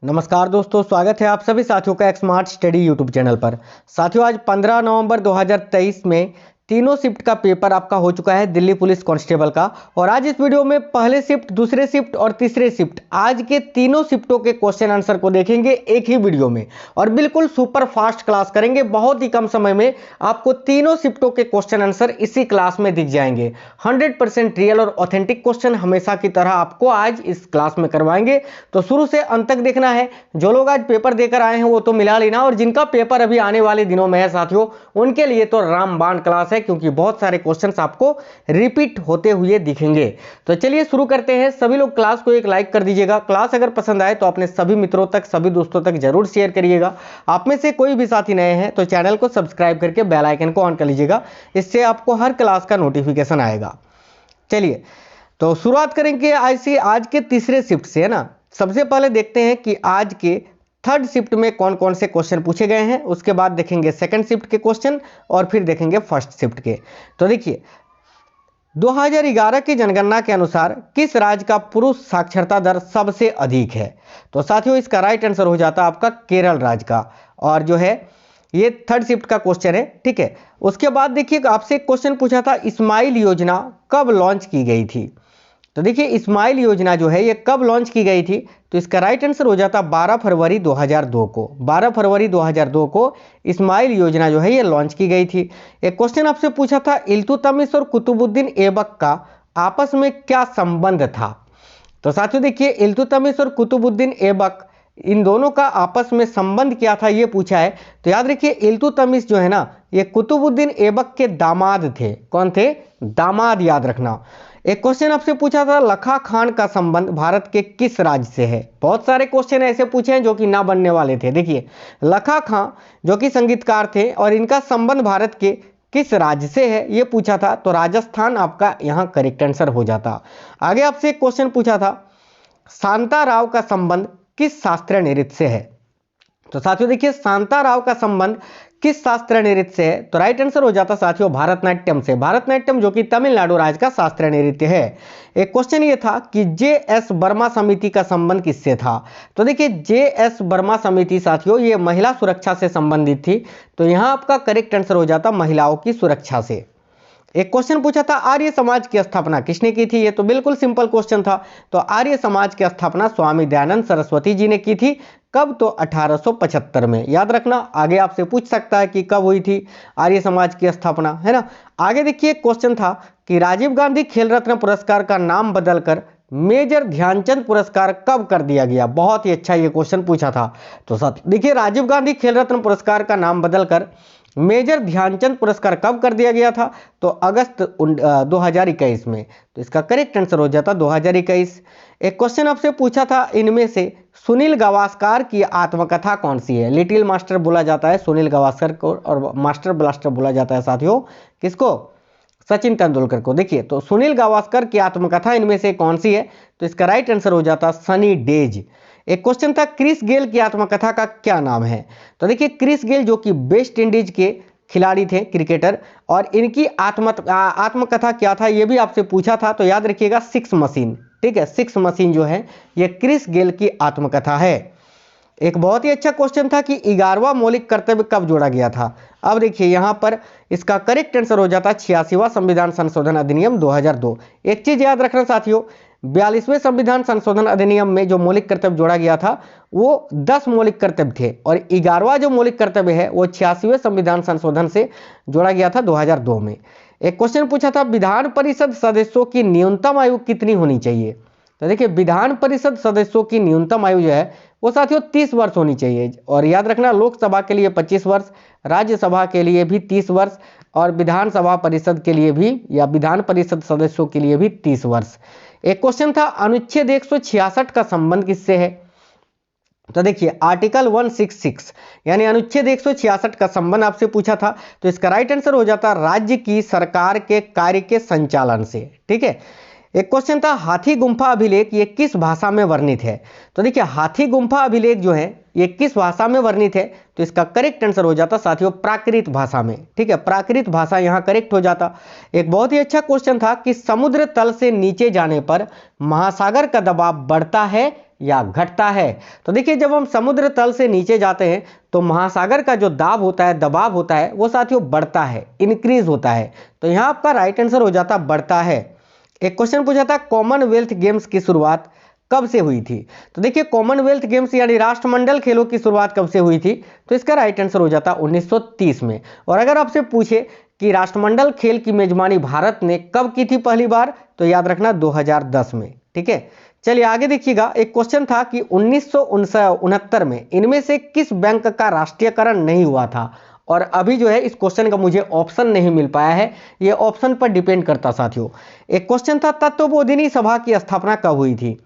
नमस्कार दोस्तों, स्वागत है आप सभी साथियों का एक स्मार्ट स्टडी यूट्यूब चैनल पर। साथियों, आज 15 नवंबर 2023 में तीनों शिफ्ट का पेपर आपका हो चुका है दिल्ली पुलिस कांस्टेबल का। और आज इस वीडियो में पहले शिफ्ट, दूसरे शिफ्ट और तीसरे शिफ्ट, आज के तीनों शिफ्टों के क्वेश्चन आंसर को देखेंगे एक ही वीडियो में और बिल्कुल सुपर फास्ट क्लास करेंगे। बहुत ही कम समय में आपको तीनों शिफ्टों के क्वेश्चन आंसर इसी क्लास में दिख जाएंगे। 100% रियल और ऑथेंटिक क्वेश्चन हमेशा की तरह आपको आज इस क्लास में करवाएंगे, तो शुरू से अंत तक देखना है। जो लोग आज पेपर देकर आए हैं वो तो मिला लेना, और जिनका पेपर अभी आने वाले दिनों में है साथियों, उनके लिए तो रामबाण क्लास है, क्योंकि बहुत सारे क्वेश्चंस आपको रिपीट होते हुए दिखेंगे। तो चलिए शुरू करते हैं। सभी लोग क्लास को एक लाइक कर दीजिएगा। क्लास अगर पसंद आए तो अपने सभी मित्रों तक, सभी दोस्तों तक जरूर शेयर करिएगा। आप में से कोई भी साथी नए हैं तो चैनल को सब्सक्राइब करके बेल आइकन को ऑन कर लीजिएगा, इससे आपको हर क्लास का नोटिफिकेशन आएगा। चलिए तो शुरुआत करेंगे आज के तीसरे शिफ्ट से, है ना। सबसे पहले देखते हैं कि आज के थर्ड शिफ्ट में कौन कौन से क्वेश्चन पूछे गए हैं। उसके बाद देखेंगे सेकंड शिफ्ट के क्वेश्चन और फिर देखेंगे फर्स्ट शिफ्ट के। तो देखिए, 2011 की जनगणना के अनुसार किस राज्य का पुरुष साक्षरता दर सबसे अधिक है? तो साथियों, इसका राइट आंसर हो जाता है आपका केरल राज्य का। और जो है ये थर्ड शिफ्ट का क्वेश्चन है, ठीक है। उसके बाद देखिए, आपसे एक क्वेश्चन पूछा था, स्माइल योजना कब लॉन्च की गई थी? तो देखिए, स्माइल योजना जो है ये कब लॉन्च की गई थी? तो इसका राइट आंसर हो जाता 12 फरवरी 2002 को। 12 फरवरी 2002 को स्माइल योजना जो है ये लॉन्च की गई थी। एक क्वेश्चन आपसे पूछा था, इल्तुतमिश और कुतुबुद्दीन ऐबक का आपस में क्या संबंध था? तो साथियों देखिए, इल्तुतमिश और कुतुबुद्दीन ऐबक, इन दोनों का आपस में संबंध क्या था ये पूछा है। तो याद रखिए, इल्तुतमिश जो है ना, ये कुतुबुद्दीन ऐबक के दामाद थे। कौन थे? दामाद, याद रखना। एक क्वेश्चन आपसे पूछा था, लखा खान का संबंध भारत के किस राज्य से है? बहुत सारे क्वेश्चन ऐसे पूछे हैं जो कि ना बनने वाले थे। देखिए, लखा खान जो कि संगीतकार थे और इनका संबंध भारत के किस राज्य से है ये पूछा था, तो राजस्थान आपका यहां करेक्ट आंसर हो जाता। आगे आपसे एक क्वेश्चन पूछा था, शांताराव का संबंध किस शास्त्रीय नृत्य से है? तो साथियों देखिए, शांताराव का संबंध किस शास्त्रीय नृत्य से है? तो राइट आंसर हो जाता साथियों भरतनाट्यम से। भरतनाट्यम जो कि तमिलनाडु राज्य का शास्त्रीय नृत्य है। एक क्वेश्चन ये था कि जे.एस. वर्मा समिति का संबंध किससे था? तो देखिए, जे.एस. वर्मा समिति साथियों ये महिला सुरक्षा से संबंधित थी, तो यहां आपका करेक्ट आंसर हो जाता महिलाओं की सुरक्षा से। एक क्वेश्चन पूछा था, आर्य समाज की स्थापना किसने की थी? ये तो बिल्कुल सिंपल क्वेश्चन था। तो आर्य समाज की स्थापना स्वामी दयानंद सरस्वती जी ने की थी। कब? तो 1875 में। याद रखना, आगे आपसे पूछ सकता है कि कब हुई थी आर्य समाज की स्थापना, है ना। आगे देखिए, क्वेश्चन था कि राजीव गांधी खेल रत्न पुरस्कार का नाम बदलकर मेजर ध्यानचंद पुरस्कार कब कर दिया गया? बहुत ही अच्छा ये क्वेश्चन पूछा था। तो साथ देखिए, राजीव गांधी खेल रत्न पुरस्कार का नाम बदलकर मेजर ध्यानचंद पुरस्कार कब कर दिया गया था? तो अगस्त 2021 में। तो इसका करेक्ट आंसर हो जाता 2021। एक क्वेश्चन आपसे पूछा था, इनमें से सुनील गावस्कर की आत्मकथा कौन सी है? लिटिल मास्टर बोला जाता है सुनील गावस्कर को, और मास्टर ब्लास्टर बोला जाता है साथियों किसको? सचिन तेंदुलकर को। देखिए, तो सुनील गावस्कर की आत्मकथा इनमें से कौन सी है? तो इसका राइट आंसर हो जाता सनी डेज। एक क्वेश्चन था, क्रिस गेल की आत्मकथा का क्या नाम है? तो देखिए, क्रिस गेल जो कि वेस्ट इंडीज के खिलाड़ी थे, क्रिकेटर, और इनकी आत्मकथा क्या था ये भी आपसे पूछा था। तो याद रखिएगा, सिक्स मशीन। ठीक है, सिक्स मशीन जो है ये क्रिस गेल की आत्मकथा है। एक बहुत ही अच्छा क्वेश्चन था कि 11वां मौलिक कर्तव्य कब जोड़ा गया था? अब देखिए, यहां पर इसका करेक्ट आंसर हो जाता 86वां संविधान संशोधन अधिनियम 2002। एक चीज याद रखना साथियों, 42वें संविधान संशोधन अधिनियम में जो मौलिक कर्तव्य जोड़ा गया था वो 10 मौलिक कर्तव्य थे, और 11वां जो मौलिक कर्तव्य है वो 86वें संविधान संशोधन से जोड़ा गया था 2002 में। एक क्वेश्चन पूछा था, विधान परिषद सदस्यों की न्यूनतम आयु कितनी होनी चाहिए? तो देखिए, विधान परिषद सदस्यों की न्यूनतम आयु जो है वो साथियों 30 वर्ष होनी चाहिए। और याद रखना, लोकसभा के लिए 25 वर्ष, राज्यसभा के लिए भी 30 वर्ष, और विधानसभा परिषद के लिए भी, या विधान परिषद सदस्यों के लिए भी 30 वर्ष। एक क्वेश्चन था, अनुच्छेद 166 का संबंध किससे है? तो देखिए, आर्टिकल 166 यानी अनुच्छेद 166 का संबंध आपसे पूछा था। तो इसका राइट आंसर हो जाता राज्य की सरकार के कार्य के संचालन से। ठीक है। एक क्वेश्चन था, हाथी गुम्फा अभिलेख ये किस भाषा में वर्णित है? तो देखिए, हाथी गुम्फा अभिलेख जो है ये किस भाषा में वर्णित है? तो इसका करेक्ट आंसर हो जाता साथियों प्राकृत भाषा में। ठीक है, प्राकृत भाषा यहां करेक्ट हो जाता। एक बहुत ही अच्छा क्वेश्चन था कि समुद्र तल से नीचे जाने पर महासागर का दबाव बढ़ता है या घटता है? तो देखिए, जब हम समुद्र तल से नीचे जाते हैं तो महासागर का जो दाब होता है, दबाव होता है, वो साथियों बढ़ता है, इंक्रीज होता है। तो यहाँ आपका राइट आंसर हो जाता बढ़ता है। एक क्वेश्चन पूछा था कॉमनवेल्थ गेम्स की शुरुआत कब से हुई थी? तो देखिए, कॉमनवेल्थ गेम्स यानी राष्ट्रमंडल खेलों की शुरुआत कब से हुई थी? तो इसका राइट आंसर हो जाता 1930 में। और अगर आपसे पूछे कि राष्ट्रमंडल खेल की मेजबानी भारत ने कब की थी पहली बार, तो याद रखना 2010 में। ठीक है, चलिए आगे देखिएगा। एक क्वेश्चन था कि 1969 में इनमें से किस बैंक का राष्ट्रीयकरण नहीं हुआ था? और अभी जो है इस क्वेश्चन का मुझे ऑप्शन नहीं मिल पाया है, ये ऑप्शन पर डिपेंड करता साथियों। एक क्वेश्चन था तत्वबोधिनी सभा की स्थापना कब हुई थी?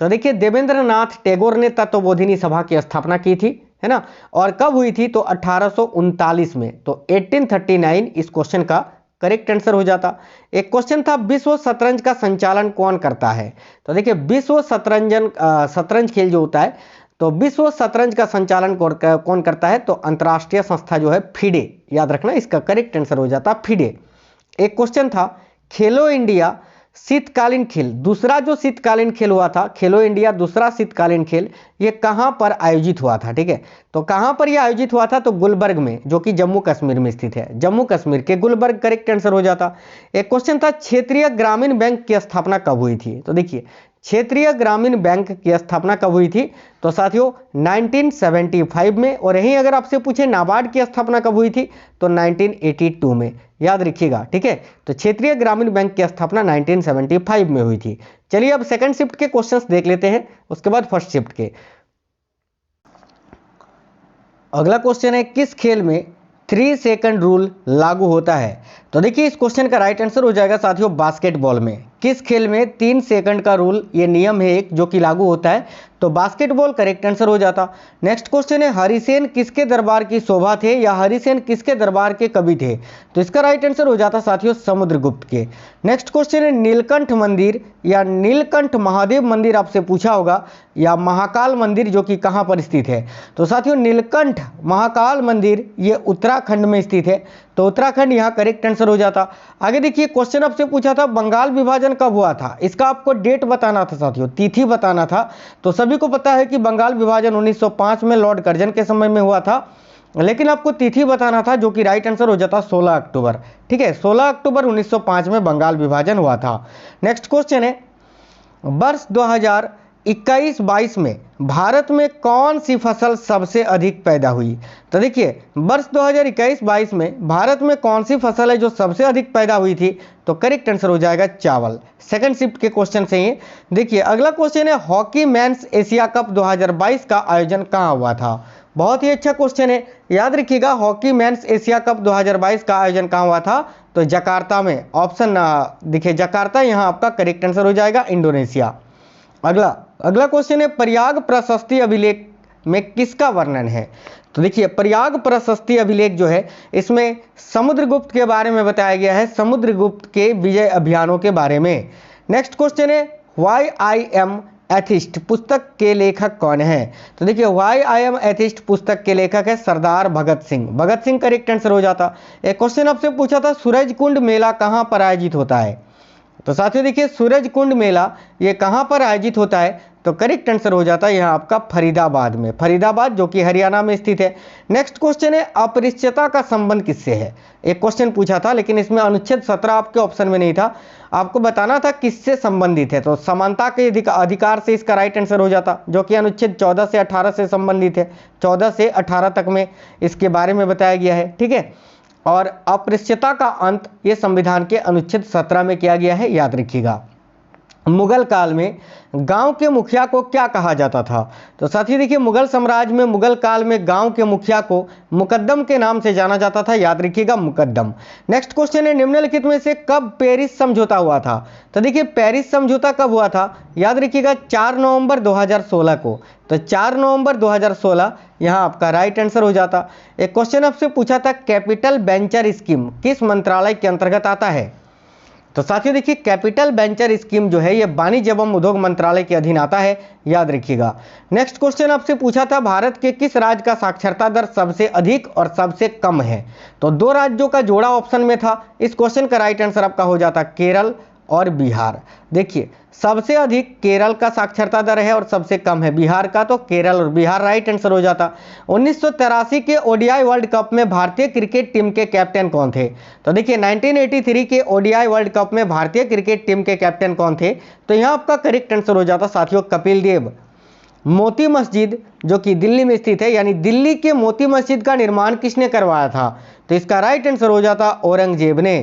तो देखिए, देवेंद्रनाथ टैगोर ने तत्वबोधिनी सभा की स्थापना की थी, है ना। और कब हुई थी? तो 1839 में। तो 1839 इस क्वेश्चन का करेक्ट आंसर हो जाता। एक क्वेश्चन था विश्व शतरंज का संचालन कौन करता है? तो देखिए, विश्व शतरंज खेल जो होता है, तो विश्व शतरंज का संचालन कौन करता है? तो अंतर्राष्ट्रीय संस्था जो है फिडे, याद रखना इसका करेक्ट आंसर हो जाता फिडे। एक क्वेश्चन था खेलो इंडिया शीतकालीन खेल, दूसरा जो शीतकालीन खेल हुआ था, खेलो इंडिया दूसरा शीतकालीन खेल, ये कहां पर आयोजित हुआ था? ठीक है, तो कहां पर यह आयोजित हुआ था? तो गुलबर्ग में, जो कि जम्मू कश्मीर में स्थित है, जम्मू कश्मीर के गुलबर्ग करेक्ट आंसर हो जाता। एक क्वेश्चन था क्षेत्रीय ग्रामीण बैंक की स्थापना कब हुई थी? तो देखिए, क्षेत्रीय ग्रामीण बैंक की स्थापना कब हुई थी? तो साथियों 1975 में। और यहीं अगर आपसे पूछे नाबार्ड की स्थापना कब हुई थी? तो 1982 में, याद रखिएगा। ठीक है, तो क्षेत्रीय ग्रामीण बैंक की स्थापना 1975 में हुई थी। चलिए अब सेकंड शिफ्ट के क्वेश्चंस देख लेते हैं, उसके बाद फर्स्ट शिफ्ट के। अगला क्वेश्चन है किस खेल में 3 सेकंड रूल लागू होता है? तो देखिए, इस क्वेश्चन का राइट आंसर हो जाएगा साथियों बास्केटबॉल में। किस खेल में 3 सेकंड का रूल, ये नियम है एक जो कि लागू होता है? तो बास्केटबॉल करेक्ट आंसर हो जाता। नेक्स्ट क्वेश्चन है हरिसेन किसके दरबार की शोभा थे या हरिसेन किसके दरबार के कवि थे? तो इसका राइट आंसर हो जाता साथियों समुद्रगुप्त के। नेक्स्ट क्वेश्चन है नीलकंठ मंदिर या नीलकंठ महादेव मंदिर आपसे पूछा होगा, या महाकाल मंदिर जो कि कहां पर स्थित है? तो साथियों नीलकंठ महाकाल मंदिर ये उत्तराखंड में स्थित है, तो उत्तराखंड यहाँ करेक्ट आंसर हो जाता। आगे देखिए, क्वेश्चन आपसे पूछा था बंगाल विभाजन कब हुआ था? इसका आपको डेट बताना था साथियों, तिथि बताना था। तो सभी को पता है कि बंगाल विभाजन 1905 में लॉर्ड कर्जन के समय में हुआ था, लेकिन आपको तिथि बताना था, जो कि राइट आंसर हो जाता 16 अक्टूबर। ठीक है, 16 अक्टूबर 1905 में बंगाल विभाजन हुआ था। नेक्स्ट क्वेश्चन है वर्ष 2021-22 में भारत में कौन सी फसल सबसे अधिक पैदा हुई? तो देखिए, वर्ष 2021-22 में भारत में कौन सी फसल है जो सबसे अधिक पैदा हुई थी? तो करेक्ट आंसर हो जाएगा चावल। सेकंड शिफ्ट के क्वेश्चन से ही देखिए, अगला क्वेश्चन है हॉकी मेंस एशिया कप 2022 का आयोजन कहां हुआ था? बहुत ही अच्छा क्वेश्चन है, याद रखिएगा। हॉकी मेंस एशिया कप 2022 का आयोजन कहां हुआ था? तो जकार्ता में। ऑप्शन देखिए जकार्ता, यहाँ आपका करेक्ट आंसर हो जाएगा इंडोनेशिया। अगला क्वेश्चन है प्रयाग प्रशस्ति अभिलेख में किसका वर्णन है? तो देखिए, प्रयाग प्रशस्ति अभिलेख जो है इसमें समुद्रगुप्त के बारे में बताया गया है, समुद्रगुप्त के विजय अभियानों के बारे में। नेक्स्ट क्वेश्चन है व्हाई आई एम एथिस्ट पुस्तक के लेखक कौन है? तो देखिए, व्हाई आई एम एथिस्ट पुस्तक के लेखक है सरदार भगत सिंह। भगत सिंह करेक्ट आंसर हो जाता। एक क्वेश्चन आपसे पूछा था सूरजकुंड मेला कहां पर आयोजित होता है? तो साथियों देखिए, सूरजकुंड मेला ये कहां पर आयोजित होता है? तो करेक्ट आंसर हो जाता है यहाँ आपका फरीदाबाद में, फरीदाबाद जो कि हरियाणा में स्थित है। नेक्स्ट क्वेश्चन है अपरिच्यता का संबंध किससे है? एक क्वेश्चन पूछा था, लेकिन इसमें अनुच्छेद 17 आपके ऑप्शन में नहीं था, आपको बताना था किससे संबंधित है। तो समानता के अधिकार से इसका राइट आंसर हो जाता, जो कि अनुच्छेद 14 से 18 से संबंधित है। 14 से 18 तक में इसके बारे में बताया गया है। ठीक है, और अपृश्यता का अंत ये संविधान के अनुच्छेद 17 में किया गया है, याद रखिएगा। मुगल काल में गांव के मुखिया को क्या कहा जाता था? तो साथियों देखिए, मुगल साम्राज्य में मुगल काल में गांव के मुखिया को मुकद्दम के नाम से जाना जाता था, याद रखिएगा मुकद्दम। नेक्स्ट क्वेश्चन है निम्नलिखित में से कब पेरिस समझौता हुआ था? तो देखिए, पेरिस समझौता कब हुआ था? याद रखिएगा 4 नवंबर 2016 को। तो 4 नवंबर 2016 यहाँ आपका राइट आंसर हो जाता। एक क्वेश्चन आपसे पूछा था कैपिटल वेंचर स्कीम किस मंत्रालय के अंतर्गत आता है? तो साथियों देखिए, कैपिटल वेंचर स्कीम जो है ये वाणिज्य एवं उद्योग मंत्रालय के अधीन आता है, याद रखिएगा। नेक्स्ट क्वेश्चन आपसे पूछा था भारत के किस राज्य का साक्षरता दर सबसे अधिक और सबसे कम है? तो 2 राज्यों का जोड़ा ऑप्शन में था। इस क्वेश्चन का राइट आंसर आपका हो जाता केरल और बिहार। देखिए सबसे अधिक केरल का साक्षरता दर है और सबसे कम है बिहार का, तो केरल और बिहार राइट आंसर हो जाता। 1983 के ओडीआई वर्ल्ड कप में भारतीय क्रिकेट टीम के कैप्टन कौन थे? तो देखिए 1983 के ओडीआई वर्ल्ड कप में भारतीय क्रिकेट टीम के कैप्टन कौन थे? तो यहाँ आपका करेक्ट आंसर हो जाता साथियों कपिल देव। मोती मस्जिद जो कि दिल्ली में स्थित है, यानी दिल्ली के मोती मस्जिद का निर्माण किसने करवाया था? तो इसका राइट आंसर हो जाता औरंगजेब ने।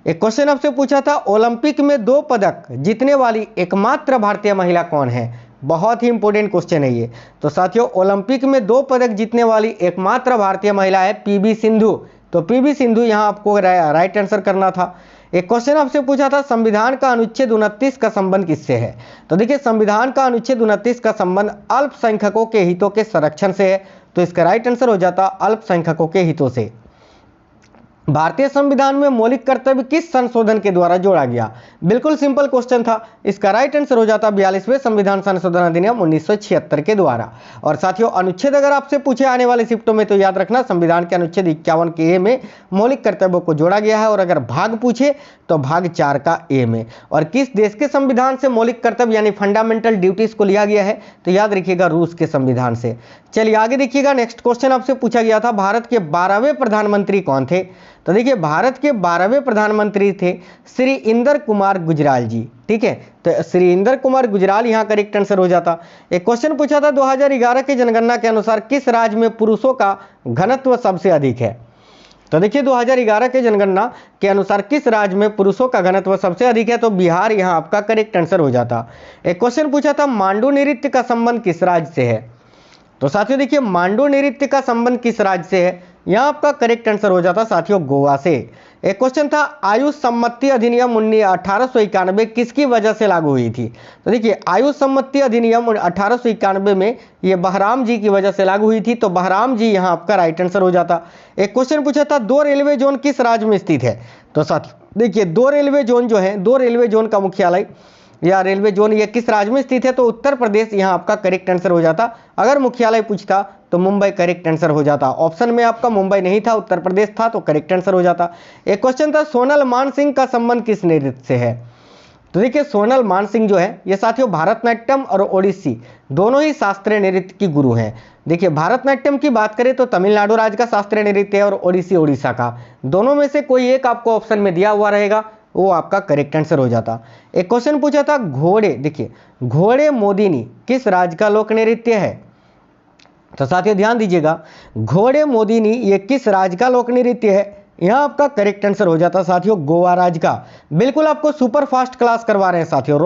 एक क्वेश्चन आपसे पूछा था, ओलंपिक में 2 पदक जीतने वाली एकमात्र भारतीय महिला कौन है? बहुत ही इंपॉर्टेंट क्वेश्चन है ये। तो साथियों ओलंपिक में 2 पदक जीतने वाली एकमात्र भारतीय महिला है पीवी सिंधु। तो पीवी सिंधु यहाँ आपको राइट आंसर करना था। एक क्वेश्चन आपसे पूछा था, संविधान का अनुच्छेद 29 का संबंध किससे है? तो देखिए संविधान का अनुच्छेद 29 का संबंध अल्पसंख्यकों के हितों के संरक्षण से है। तो इसका राइट आंसर हो जाता अल्पसंख्यकों के हितों से। भारतीय संविधान में मौलिक कर्तव्य किस संशोधन के द्वारा जोड़ा गया? बिल्कुल सिंपल क्वेश्चन था, इसका राइट आंसर हो जाता 42वें संविधान संशोधन अधिनियम 1976 के द्वारा। और साथियों अनुच्छेद अगर आपसे पूछे आने वाले शिफ्टों में तो याद रखना संविधान के अनुच्छेद 51 के ए में मौलिक कर्तव्यों को जोड़ा गया है, और अगर भाग पूछे तो भाग 4 का ए में। और किस देश के संविधान से मौलिक कर्तव्य यानी फंडामेंटल ड्यूटीज को लिया गया है? तो याद रखिएगा रूस के संविधान से। चलिए आगे देखिएगा, नेक्स्ट क्वेश्चन आपसे पूछा गया था, भारत के 12वें प्रधानमंत्री कौन थे? तो देखिए भारत के 12वें प्रधानमंत्री थे श्री इंदर कुमार गुजराल जी। ठीक है, तो श्री इंदर कुमार गुजराल यहाँ करेक्ट आंसर हो जाता। एक क्वेश्चन पूछा था, 2011 की जनगणना के अनुसार किस राज्य में पुरुषों का घनत्व सबसे अधिक है? तो देखिए 2011 के जनगणना के अनुसार किस राज्य में पुरुषों का घनत्व सबसे अधिक है? तो बिहार यहाँ आपका करेक्ट आंसर हो जाता। एक क्वेश्चन पूछा था, मांडू नृत्य का संबंध किस राज्य से है? तो साथियों देखिए मांडू नृत्य का संबंध किस राज्य से है? यहाँ आपका करेक्ट आंसर हो जाता साथियों गोवा से। एक क्वेश्चन था, आयुष सम्मति अधिनियम 1891 किसकी वजह से लागू हुई थी? तो देखिए आयुष सम्मति अधिनियम 1891 में ये बहराम जी की वजह से लागू हुई थी। तो बहराम जी यहाँ आपका राइट आंसर हो जाता। एक क्वेश्चन पूछा था, 2 रेलवे जोन किस राज्य में स्थित है? तो साथियों देखिए 2 रेलवे जोन जो है, 2 रेलवे जोन का मुख्यालय या रेलवे जोन ये किस राज्य में स्थित है? तो उत्तर प्रदेश यहाँ आपका करेक्ट आंसर हो जाता। अगर मुख्यालय पूछता तो मुंबई करेक्ट आंसर हो जाता। ऑप्शन में आपका मुंबई नहीं था, उत्तर प्रदेश था, तो करेक्ट आंसर हो जाता। एक क्वेश्चन था, सोनल मानसिंह का संबंध किस नृत्य से है? तो देखिए सोनल मानसिंह जो है ये साथियों भारतनाट्यम और ओडिसी दोनों ही शास्त्रीय नृत्य की गुरु हैं। देखिए भारतनाट्यम की बात करें तो तमिलनाडु राज्य का शास्त्रीय नृत्य है और ओडिसी उड़ीसा का। दोनों में से कोई एक आपको ऑप्शन में दिया हुआ रहेगा, वो आपका करेक्ट आंसर हो जाता। एक क्वेश्चन पूछा था, घोड़े, देखिए घोड़े मोदिनी किस राज्य का लोक नृत्य है? तो साथियों ध्यान दीजिएगा, घोड़े मोदिनी ये किस राज्य का लोक नृत्य है? यहाँ आपका करेक्ट आंसर हो जाता साथियों गोवा राज्य का। बिल्कुल आपको सुपर फास्ट क्लास करवा रहे हैं साथियों,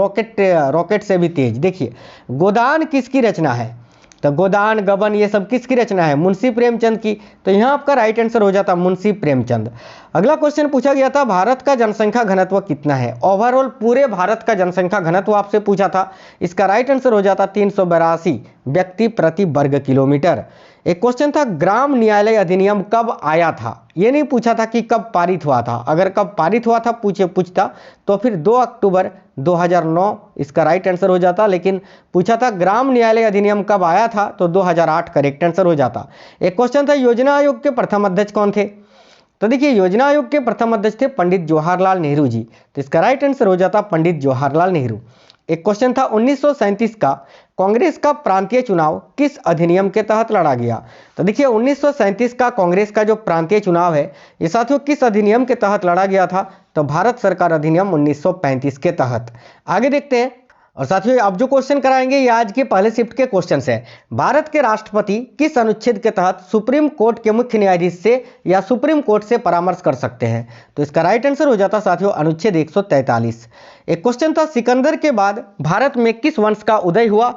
रॉकेट से भी तेज। देखिए गोदान किसकी रचना है? तो गोदान गबन ये सब किसकी रचना है? मुंशी प्रेमचंद की। तो यहाँ आपका राइट आंसर हो जाता मुंशी प्रेमचंद। अगला क्वेश्चन पूछा गया था, भारत का जनसंख्या घनत्व कितना है? ओवरऑल पूरे भारत का जनसंख्या घनत्व आपसे पूछा था। इसका राइट आंसर हो जाता 382 व्यक्ति प्रति वर्ग किलोमीटर। एक क्वेश्चन था, ग्राम न्यायालय अधिनियम कब आया था? ये नहीं पूछा था कि कब पारित हुआ था। अगर कब पारित हुआ था पूछता तो फिर 2 अक्टूबर 2009 इसका राइट आंसर हो जाता। लेकिन पूछा था ग्राम न्यायालय अधिनियम कब आया था, तो 2008 करेक्ट आंसर हो जाता। एक क्वेश्चन था, योजना आयोग के प्रथम अध्यक्ष कौन थे? तो देखिए योजना आयोग के प्रथम अध्यक्ष थे पंडित जवाहरलाल नेहरू जी। तो इसका राइट आंसर हो जाता पंडित जवाहरलाल नेहरू। एक क्वेश्चन था, 1937 का कांग्रेस का प्रांतीय चुनाव किस अधिनियम के तहत लड़ा गया? तो देखिए 1937 का कांग्रेस का जो प्रांतीय चुनाव है ये साथियों किस अधिनियम के तहत लड़ा गया था? तो भारत सरकार अधिनियम 1935 के तहत। आगे देखते हैं। और साथियों अब जो क्वेश्चन कराएंगे ये आज के पहले शिफ्ट के क्वेश्चंस हैं। भारत के राष्ट्रपति किस अनुच्छेद के तहत सुप्रीम कोर्ट के मुख्य न्यायाधीश से या सुप्रीम कोर्ट से परामर्श कर सकते हैं? तो इसका राइट आंसर हो जाता साथियों अनुच्छेद 143। एक क्वेश्चन था, सिकंदर के बाद भारत में किस वंश का उदय हुआ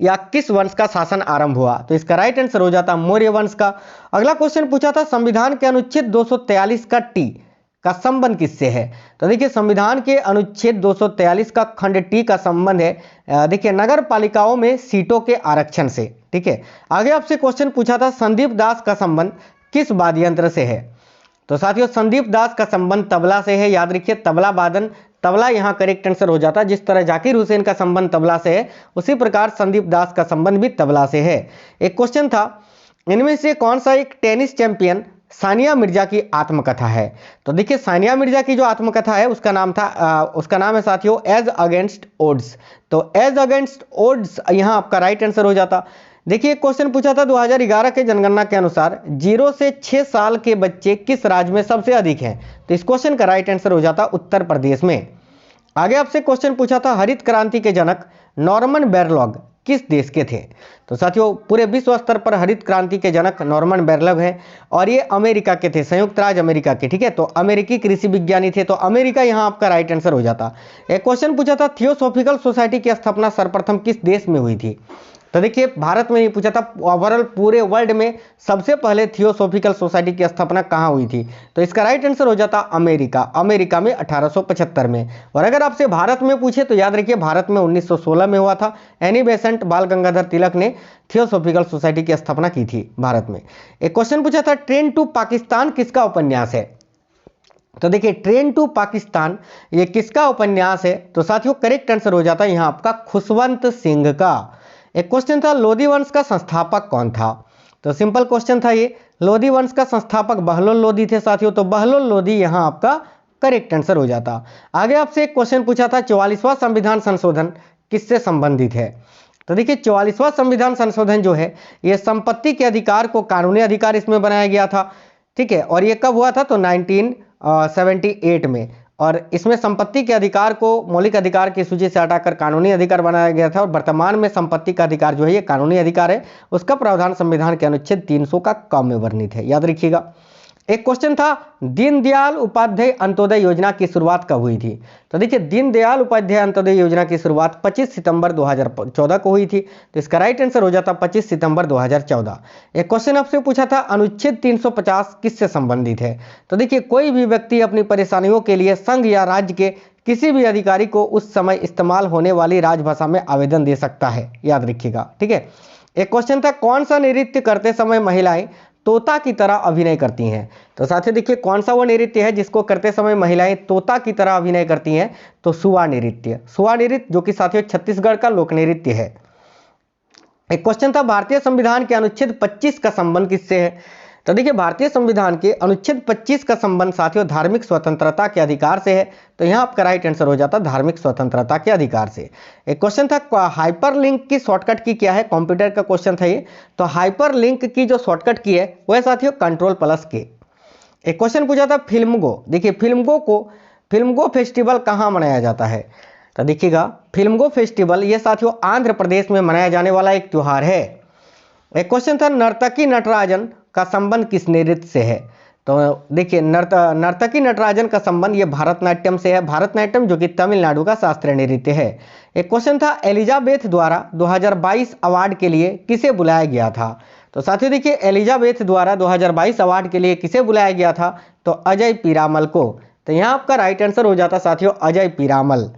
या किस वंश का शासन आरंभ हुआ? तो इसका राइट आंसर हो जाता मौर्य वंश का। अगला क्वेश्चन पूछा था, संविधान के अनुच्छेद 243 का टी का संबंध किससे है? तो देखिए संविधान के अनुच्छेद 243 का खंड टी का संबंध है देखिए नगर पालिकाओं में सीटों के आरक्षण से। ठीक है, आगे आपसे क्वेश्चन पूछा था, संदीप दास का संबंध किस वाद्य यंत्र से है? तो साथियों संदीप दास का संबंध तबला से है। याद रखिए तबला वादन, तबला यहाँ करेक्ट आंसर हो जाता। जिस तरह जाकिर हुसैन का संबंध तबला से है उसी प्रकार संदीप दास का संबंध भी तबला से है। एक क्वेश्चन था, इनमें से कौन सा एक टेनिस चैंपियन सानिया मिर्जा की आत्मकथा है? तो देखिए सानिया मिर्जा की जो आत्मकथा है उसका नाम है साथियों एज अगेंस्ट ओड्स। तो एज अगेंस्ट ओड्स यहाँ आपका राइट आंसर हो जाता। देखिए एक क्वेश्चन पूछा था 2011 के जनगणना के अनुसार 0 से 6 साल के बच्चे किस राज्य में सबसे अधिक हैं? तो इस क्वेश्चन का राइट आंसर हो जाता उत्तर प्रदेश में। आगे आपसे क्वेश्चन पूछा था हरित क्रांति के जनक नॉर्मन बोरलॉग किस देश के थे? तो साथियों पूरे विश्व स्तर पर हरित क्रांति के जनक नॉर्मन बोरलॉग हैं और ये अमेरिका के थे, संयुक्त राज्य अमेरिका के। ठीक है, तो अमेरिकी कृषि विज्ञानी थे, तो अमेरिका यहाँ आपका राइट आंसर हो जाता। एक क्वेश्चन पूछा था थियोसॉफिकल सोसाइटी की स्थापना सर्वप्रथम किस देश में हुई थी? तो देखिए भारत में नहीं पूछा था, ओवरऑल पूरे वर्ल्ड में सबसे पहले थियोसॉफिकल सोसाइटी की स्थापना कहाँ हुई थी? तो इसका राइट आंसर हो जाता अमेरिका में 1875 में। और अगर आपसे भारत में पूछे तो याद रखिए भारत में 1916 में हुआ था। एनी बेसेंट बाल गंगाधर तिलक ने थियोसॉफिकल सोसाइटी की स्थापना की थी भारत में। एक क्वेश्चन पूछा था ट्रेन टू पाकिस्तान किसका उपन्यास है? तो देखिए ट्रेन टू पाकिस्तान ये किसका उपन्यास है? तो साथियों करेक्ट आंसर हो जाता है यहाँ आपका खुशवंत सिंह का। एक क्वेश्चन था लोधी वंश का संस्थापक कौन था? तो सिंपल क्वेश्चन था ये, लोधी वंश का संस्थापक बहलोल लोधी थे साथियों, तो बहलोल लोधी यहाँ आपका करेक्ट आंसर हो जाता। आगे आपसे एक क्वेश्चन पूछा था 44वां संविधान संशोधन किससे संबंधित है? तो देखिए 44वां संविधान संशोधन जो है ये संपत्ति के अधिकार को कानूनी अधिकार इसमें बनाया गया था। ठीक है, और ये कब हुआ था? तो 1978 में। और इसमें संपत्ति के अधिकार को मौलिक अधिकार की सूची से हटाकर कानूनी अधिकार बनाया गया था और वर्तमान में संपत्ति का अधिकार जो है ये कानूनी अधिकार है। उसका प्रावधान संविधान के अनुच्छेद 300 का क में वर्णित है, याद रखिएगा। एक क्वेश्चन था दीनदयाल उपाध्याय अंत्योदय योजना की शुरुआत कब हुई थी? तो देखिए दीनदयाल उपाध्याय अंत्योदय योजना की शुरुआत 25 सितंबर 2014 को हुई थी, तो इसका राइट आंसर हो जाता 25 सितंबर 2014। एक क्वेश्चन आपसे पूछा था अनुच्छेद 350 किससे संबंधित है? तो देखिए कोई भी व्यक्ति अपनी परेशानियों के लिए संघ या राज्य के किसी भी अधिकारी को उस समय इस्तेमाल होने वाली राजभाषा में आवेदन दे सकता है, याद रखिएगा। ठीक है, एक क्वेश्चन था कौन सा नृत्य करते समय महिलाएं तोता की तरह अभिनय करती हैं? तो साथियों देखिए कौन सा वो नृत्य है जिसको करते समय महिलाएं तोता की तरह अभिनय करती हैं? तो सुआ नृत्य, जो कि साथियों छत्तीसगढ़ का लोक नृत्य है। एक क्वेश्चन था भारतीय संविधान के अनुच्छेद 25 का संबंध किससे है? तो देखिए भारतीय संविधान के अनुच्छेद 25 का संबंध साथियों धार्मिक स्वतंत्रता के अधिकार से है, तो यहाँ आपका राइट आंसर हो जाता धार्मिक स्वतंत्रता के अधिकार से। एक क्वेश्चन था हाइपरलिंक की शॉर्टकट की क्या है? कंप्यूटर का क्वेश्चन था ये। तो हाइपरलिंक की जो शॉर्टकट की है वो है साथियों Ctrl+K। एक क्वेश्चन पूछा था फिल्मगो, देखिए फिल्मगो फेस्टिवल कहाँ मनाया जाता है? तो देखिएगा फिल्मगो फेस्टिवल ये साथियों आंध्र प्रदेश में मनाया जाने वाला एक त्योहार है। एक क्वेश्चन था नर्तकी नटराजन का संबंध किस नृत्य से है? तो देखिए नर्तकी नटराजन का संबंध ये भारतनाट्यम से है, भारतनाट्यम जो कि तमिलनाडु का शास्त्रीय नृत्य है। एक क्वेश्चन था एलिजाबेथ द्वारा 2022 अवार्ड के लिए किसे बुलाया गया था? तो साथियों देखिए एलिजाबेथ द्वारा 2022 अवार्ड के लिए किसे बुलाया गया था? तो अजय पीरामल को। तो यहाँ आपका राइट आंसर हो जाता साथियों अजय पीरामल।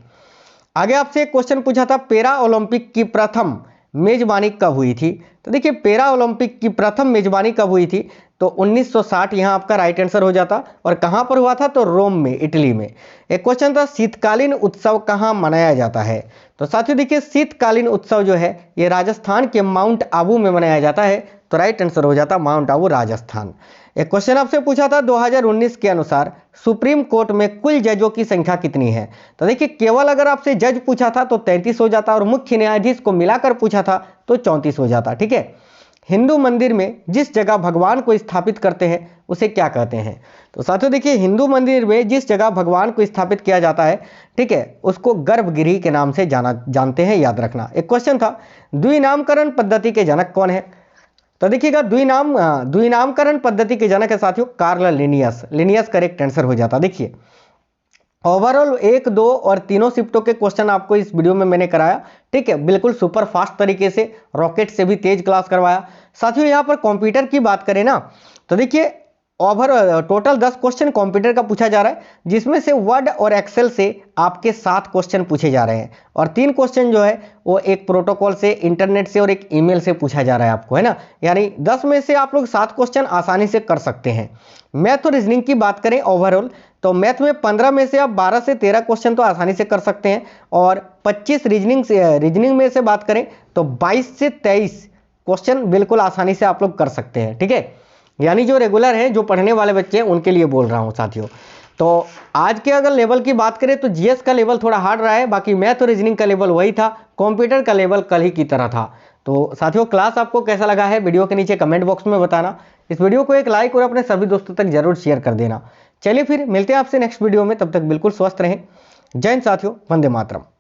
आगे आपसे एक क्वेश्चन पूछा था पैरा ओलंपिक की प्रथम मेजबानी कब हुई थी? तो देखिए पैरा ओलंपिक की प्रथम मेजबानी कब हुई थी? तो 1960 यहाँ आपका राइट आंसर हो जाता। और कहाँ पर हुआ था? तो रोम में, इटली में। एक क्वेश्चन था शीतकालीन उत्सव कहाँ मनाया जाता है? तो साथियों देखिए शीतकालीन उत्सव जो है ये राजस्थान के माउंट आबू में मनाया जाता है, तो राइट आंसर हो जाता माउंट आबू राजस्थान। एक क्वेश्चन आपसे पूछा था 2019 के अनुसार सुप्रीम कोर्ट में कुल जजों की संख्या कितनी है? तो देखिए केवल अगर आपसे जज पूछा था तो 33 हो जाता और मुख्य न्यायाधीश को मिलाकर पूछा था तो 34 हो जाता। ठीक है, हिंदू मंदिर में जिस जगह भगवान को स्थापित करते हैं उसे क्या कहते हैं? तो साथियों देखिए हिंदू मंदिर में जिस जगह भगवान को स्थापित किया जाता है, ठीक है, उसको गर्भगृह के नाम से जानते हैं, याद रखना। एक क्वेश्चन था द्विनामकरण पद्धति के जनक कौन है? तो देखिएगा द्विनामकरण पद्धति के जनक है साथियों कार्ल लिनियस करेक्ट आंसर हो जाता। देखिए ओवरऑल 1, 2 और तीनों शिफ्टों के क्वेश्चन आपको इस वीडियो में मैंने कराया। ठीक है, बिल्कुल सुपर फास्ट तरीके से, रॉकेट से भी तेज क्लास करवाया। साथियों यहाँ पर कंप्यूटर की बात करें ना तो देखिए टोटल 10 क्वेश्चन कंप्यूटर का पूछा जा रहा है, जिसमें से वर्ड और एक्सेल से आपके 7 क्वेश्चन पूछे जा रहे हैं और 3 क्वेश्चन जो है वो एक प्रोटोकॉल से, इंटरनेट से और एक ईमेल से पूछा जा रहा है आपको, है ना। यानी 10 में से आप लोग 7 क्वेश्चन आसानी से कर सकते हैं। मैथ और रीजनिंग की बात करें ओवरऑल तो मैथ में 15 में से आप 12 से 13 क्वेश्चन तो आसानी से कर सकते हैं और 25 रीजनिंग में से बात करें तो 22 से 23 क्वेश्चन बिल्कुल आसानी से आप लोग कर सकते हैं। ठीक है, यानी जो रेगुलर हैं, जो पढ़ने वाले बच्चे हैं, उनके लिए बोल रहा हूँ साथियों। तो आज के अगर लेवल की बात करें तो जीएस का लेवल थोड़ा हार्ड रहा है, बाकी मैथ और रीजनिंग का लेवल वही था, कंप्यूटर का लेवल कल ही की तरह था। तो साथियों, क्लास आपको कैसा लगा है वीडियो के नीचे कमेंट बॉक्स में बताना। इस वीडियो को एक लाइक और अपने सभी दोस्तों तक जरूर शेयर कर देना। चलिए फिर मिलते हैं आपसे नेक्स्ट वीडियो में, तब तक बिल्कुल स्वस्थ रहें। जय हिंद साथियों, वंदे मातरम।